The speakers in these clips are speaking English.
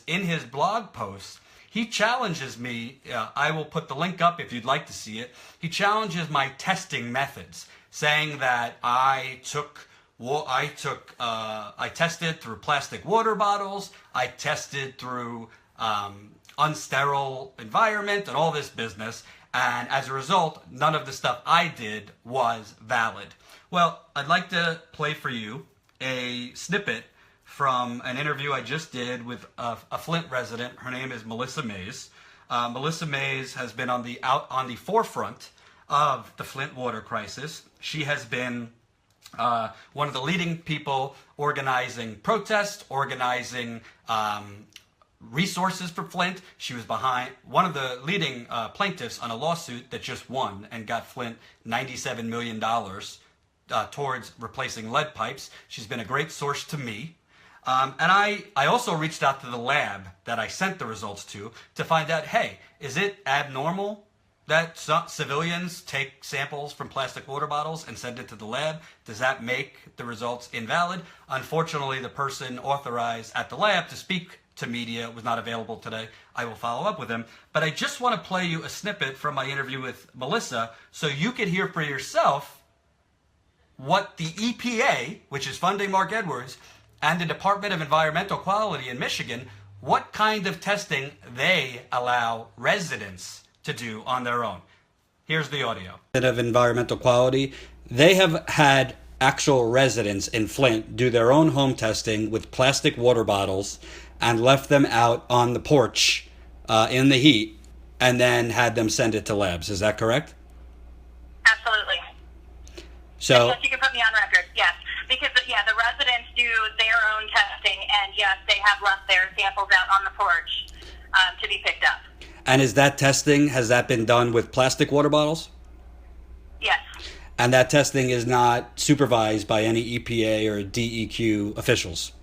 in his blog post, he challenges me. I will put the link up if you'd like to see it. He challenges my testing methods, saying that I tested through plastic water bottles. I tested through unsterile environment and all this business. And as a result, none of the stuff I did was valid. Well, I'd like to play for you a snippet from an interview I just did with a Flint resident. Her name is Melissa Mays. Melissa Mays has been on the forefront of the Flint water crisis. She has been one of the leading people organizing protests, organizing resources for Flint. She was behind one of the leading plaintiffs on a lawsuit that just won and got Flint $97 million towards replacing lead pipes. She's been a great source to me. And I also reached out to the lab that I sent the results to find out, hey, is it abnormal that civilians take samples from plastic water bottles and send it to the lab? Does that make the results invalid? Unfortunately, the person authorized at the lab to speak to media was not available today. I will follow up with him. But I just want to play you a snippet from my interview with Melissa so you could hear for yourself what the EPA, which is funding Mark Edwards, and the Department of Environmental Quality in Michigan, what kind of testing they allow residents to do on their own. Here's the audio. Of environmental quality, they have had actual residents in Flint do their own home testing with plastic water bottles and left them out on the porch in the heat and then had them send it to labs. Is that correct? Absolutely. So yes, you can put me on record, yes. Because, yeah, the residents do their own testing, and yes, they have left their samples out on the porch to be picked up. And is that testing, has that been done with plastic water bottles? Yes. And that testing is not supervised by any EPA or DEQ officials?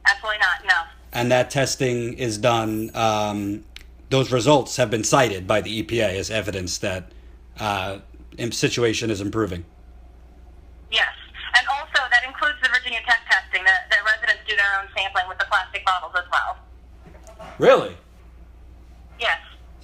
Absolutely not, no. And that testing is done, those results have been cited by the EPA as evidence that situation is improving? Yes. And also, that includes the Virginia Tech testing. The residents do their own sampling with the plastic bottles as well. Really? Yes.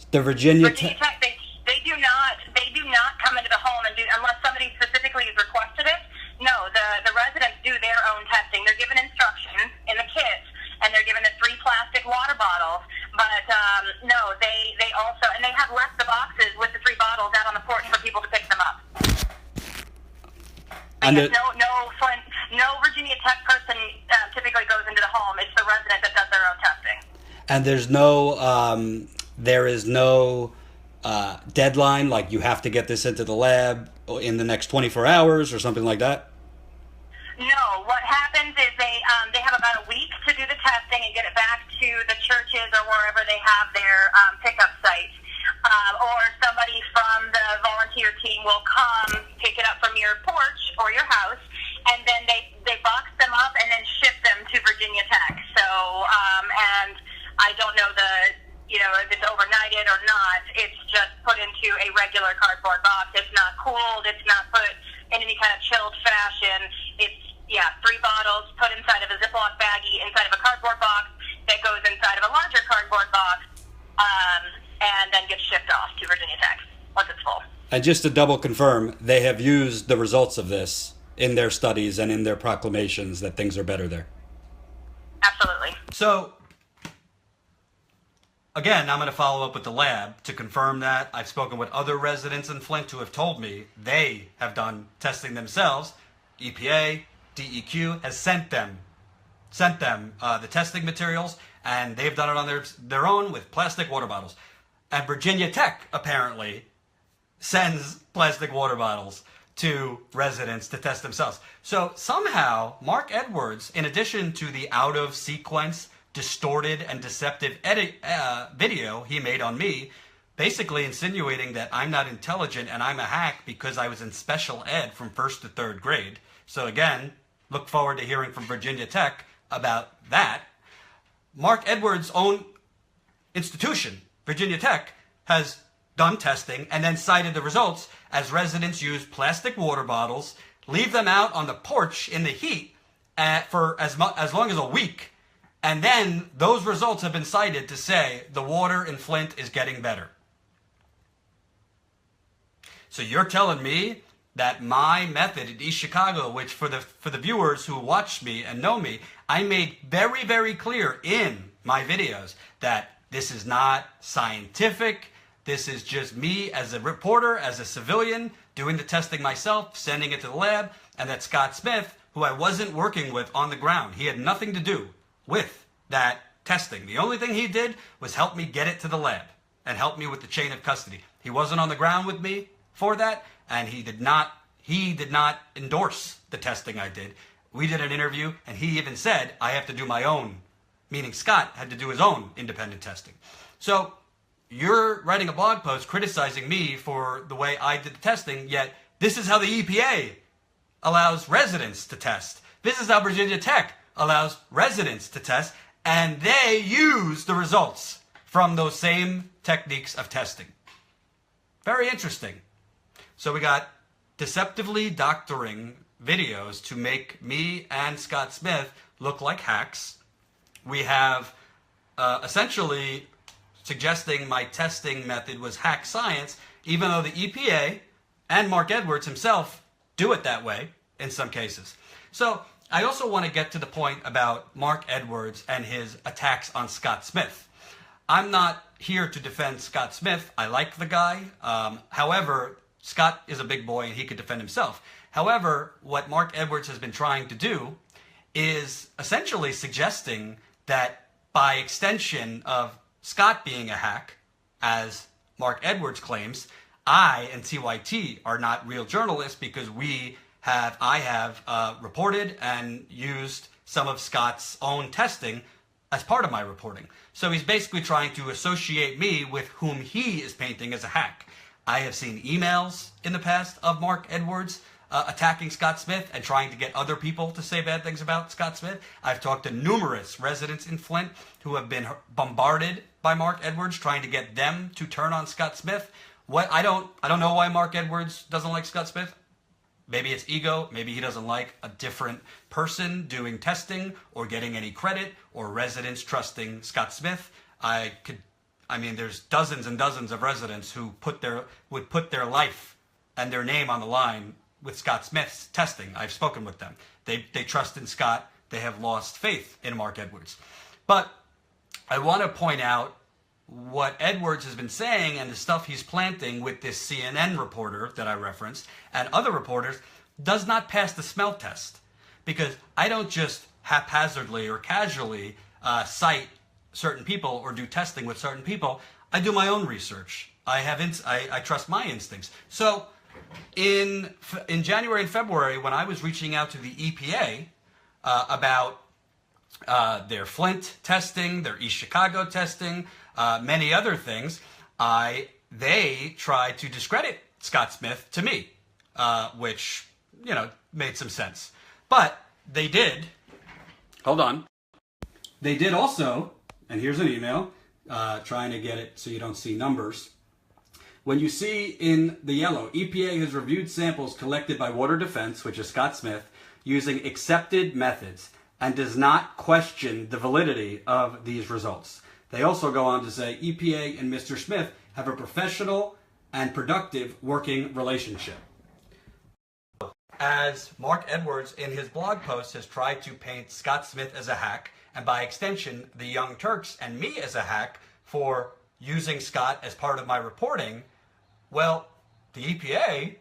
The Virginia Tech, they do not come into the home and do, unless somebody specifically has requested it. No, the residents do their own testing. They're given instructions in the kit, and they're given the 3 plastic water bottles. But no, they also, and they have left the boxes with the 3 bottles out on the porch for people to pick them up. And no Virginia Tech person typically goes into the home. It's the resident that does their own testing. And there is no deadline, like you have to get this into the lab in the next 24 hours or something like that? No, what happens is they have about a week to do the testing and get it back to the churches or wherever they have their pickup sites. Or somebody from the volunteer team will come, pick it up from your porch or your house, and then they box them up and then ship them to Virginia Tech. So, and I don't know if it's overnighted or not. It's just put into a regular cardboard box. It's not cooled. It's not put in any kind of chilled fashion. It's 3 bottles put inside of a Ziploc baggie inside of a cardboard box that goes inside of a larger cardboard box, and then gets shipped off to Virginia Tech once it's full. And just to double confirm, they have used the results of this in their studies and in their proclamations that things are better there. Absolutely. So, again, I'm going to follow up with the lab to confirm that. I've spoken with other residents in Flint who have told me they have done testing themselves. EPA, DEQ has sent them the testing materials, and they've done it on their own with plastic water bottles. And Virginia Tech apparently sends plastic water bottles to residents to test themselves. So somehow, Mark Edwards, in addition to the out-of-sequence, distorted, and deceptive video he made on me, basically insinuating that I'm not intelligent and I'm a hack because I was in special ed from 1st to 3rd grade. So again, look forward to hearing from Virginia Tech about that. Mark Edwards' own institution, Virginia Tech, has done testing and then cited the results as residents use plastic water bottles, leave them out on the porch in the heat for as long as a week, And then those results have been cited to say the water in Flint is getting better. So you're telling me that my method in East Chicago, which for the viewers who watch me and know me, I made very, very clear in my videos that this is not scientific. This is just me as a reporter, as a civilian, doing the testing myself, sending it to the lab, and that Scott Smith, who I wasn't working with on the ground, he had nothing to do with that testing. The only thing he did was help me get it to the lab and help me with the chain of custody. He wasn't on the ground with me for that, and he did not endorse the testing I did. We did an interview, and he even said I have to do my own, meaning Scott had to do his own independent testing. So you're writing a blog post criticizing me for the way I did the testing, yet this is how the EPA allows residents to test. This is how Virginia Tech allows residents to test, and they use the results from those same techniques of testing. Very interesting. So we got deceptively doctoring videos to make me and Scott Smith look like hacks. We have essentially suggesting my testing method was hack science, even though the EPA and Mark Edwards himself do it that way in some cases. So I also want to get to the point about Mark Edwards and his attacks on Scott Smith. I'm not here to defend Scott Smith. I like the guy. However, Scott is a big boy and he could defend himself. However, what Mark Edwards has been trying to do is essentially suggesting that by extension of Scott being a hack, as Mark Edwards claims, I and TYT are not real journalists because I have reported and used some of Scott's own testing as part of my reporting. So he's basically trying to associate me with whom he is painting as a hack. I have seen emails in the past of Mark Edwards attacking Scott Smith and trying to get other people to say bad things about Scott Smith. I've talked to numerous residents in Flint who have been bombarded by Mark Edwards trying to get them to turn on Scott Smith. I don't know why Mark Edwards doesn't like Scott Smith. Maybe it's ego. Maybe he doesn't like a different person doing testing or getting any credit or residents trusting Scott Smith. There's dozens and dozens of residents who would put their life and their name on the line with Scott Smith's testing. I've spoken with them. They trust in Scott. They have lost faith in Mark Edwards. But I want to point out what Edwards has been saying and the stuff he's planting with this CNN reporter that I referenced and other reporters does not pass the smell test, because I don't just haphazardly or casually cite certain people or do testing with certain people. I do my own research. I trust my instincts. So in January and February, when I was reaching out to the EPA about their Flint testing, their East Chicago testing, many other things, they tried to discredit Scott Smith to me, which, made some sense. But they did. Hold on. They did also, and here's an email, trying to get it so you don't see numbers. When you see in the yellow, EPA has reviewed samples collected by Water Defense, which is Scott Smith, using accepted methods and does not question the validity of these results. They also go on to say EPA and Mr. Smith have a professional and productive working relationship. As Mark Edwards in his blog post has tried to paint Scott Smith as a hack, and by extension the Young Turks and me as a hack for using Scott as part of my reporting, well, the EPA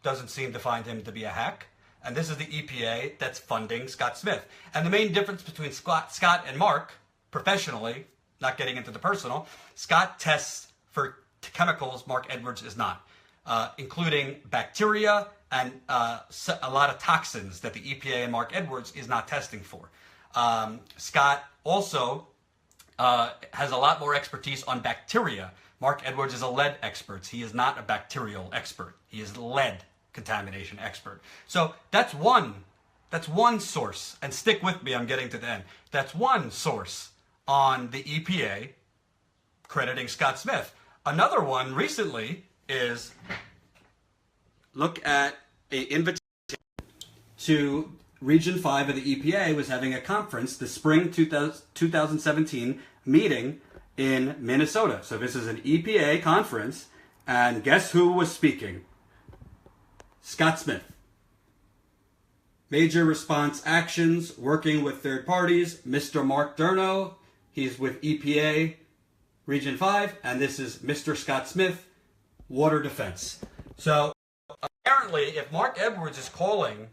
doesn't seem to find him to be a hack. And this is the EPA that's funding Scott Smith. And the main difference between Scott and Mark, professionally, not getting into the personal, Scott tests for chemicals Mark Edwards is not, including bacteria and a lot of toxins that the EPA and Mark Edwards is not testing for. Scott also has a lot more expertise on bacteria. Mark Edwards is a lead expert. He is not a bacterial expert. He is lead contamination expert. So that's one source. And stick with me, I'm getting to the end. That's one source on the EPA crediting Scott Smith. Another one recently is look at an invitation to Region 5 of the EPA was having a conference, the spring 2017 meeting in Minnesota. So this is an EPA conference, and guess who was speaking? Scott Smith. Major response actions, working with third parties, Mr. Mark Durno. He's with EPA Region 5, and this is Mr. Scott Smith, Water Defense. So apparently, if Mark Edwards is calling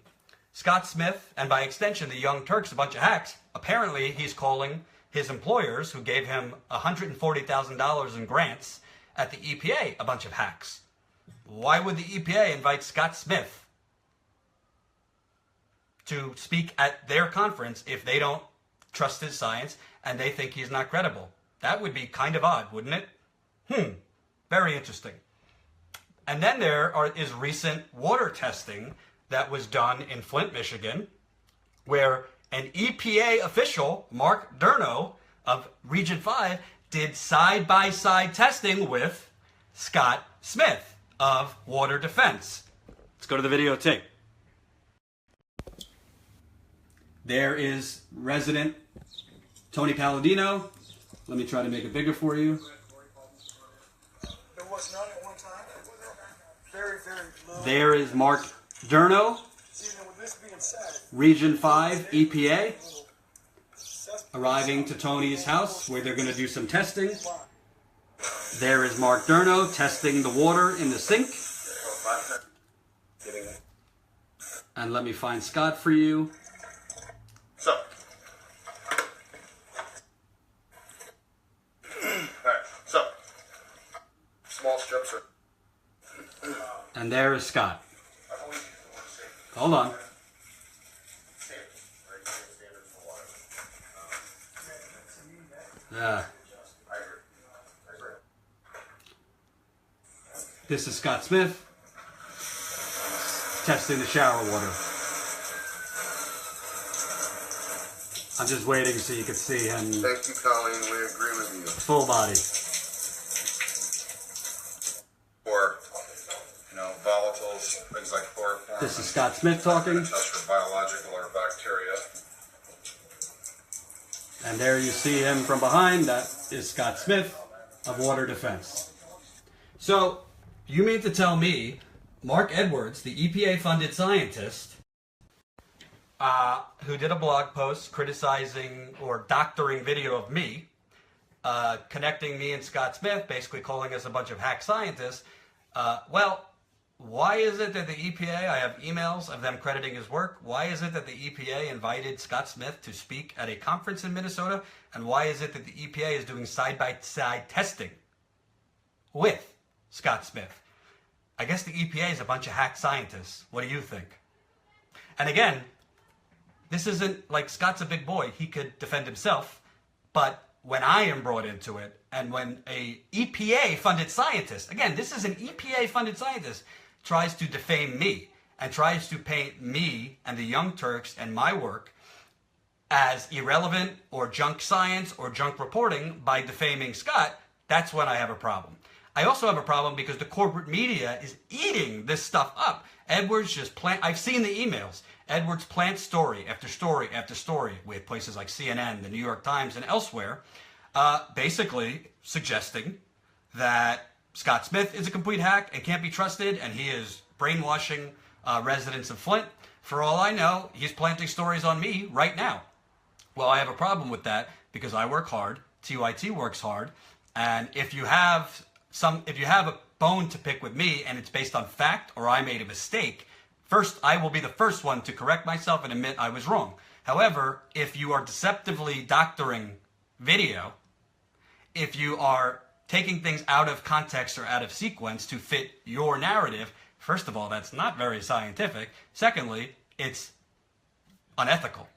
Scott Smith, and by extension the Young Turks, a bunch of hacks, apparently he's calling his employers who gave him $140,000 in grants at the EPA a bunch of hacks. Why would the EPA invite Scott Smith to speak at their conference if they don't trust his science and they think he's not credible? That would be kind of odd, wouldn't it? Very interesting. And then is recent water testing that was done in Flint, Michigan, where an EPA official, Mark Durno of Region 5, did side-by-side testing with Scott Smith of Water Defense. Let's go to the videotape. There is resident Tony Palladino. Let me try to make it bigger for you. There was none at one time. Very, very low. There is Mark Durno, Region 5 EPA, arriving to Tony's house where they're going to do some testing. There is Mark Durno testing the water in the sink. And let me find Scott for you. So, alright, so, small strips are... And there is Scott. Hold on. This is Scott Smith testing the shower water. I'm just waiting so you can see him. Thank you, Colleen. We agree with you. Full body. Or, volatiles, things like chloroform. This is Scott Smith talking. Test for biological or bacteria. And there you see him from behind. That is Scott Smith of Water Defense. So, you mean to tell me Mark Edwards, the EPA-funded scientist, who did a blog post criticizing or doctoring video of me, connecting me and Scott Smith, basically calling us a bunch of hack scientists. Why is it that the EPA, I have emails of them crediting his work, why is it that the EPA invited Scott Smith to speak at a conference in Minnesota? And why is it that the EPA is doing side-by-side testing with Scott Smith? I guess the EPA is a bunch of hack scientists. What do you think? And again, this isn't like Scott's a big boy. He could defend himself. But when I am brought into it, and when a EPA-funded scientist, again, this is an EPA-funded scientist, tries to defame me and tries to paint me and the Young Turks and my work as irrelevant or junk science or junk reporting by defaming Scott, that's when I have a problem. I also have a problem because the corporate media is eating this stuff up. Edwards I've seen the emails. Edwards plants story after story after story with places like CNN, the New York Times, and elsewhere, basically suggesting that Scott Smith is a complete hack and can't be trusted, and he is brainwashing residents of Flint. For all I know, he's planting stories on me right now. Well, I have a problem with that because I work hard, TYT works hard, and if you have a bone to pick with me and it's based on fact or I made a mistake, first, I will be the first one to correct myself and admit I was wrong. However, if you are deceptively doctoring video, if you are taking things out of context or out of sequence to fit your narrative, first of all, that's not very scientific. Secondly, it's unethical.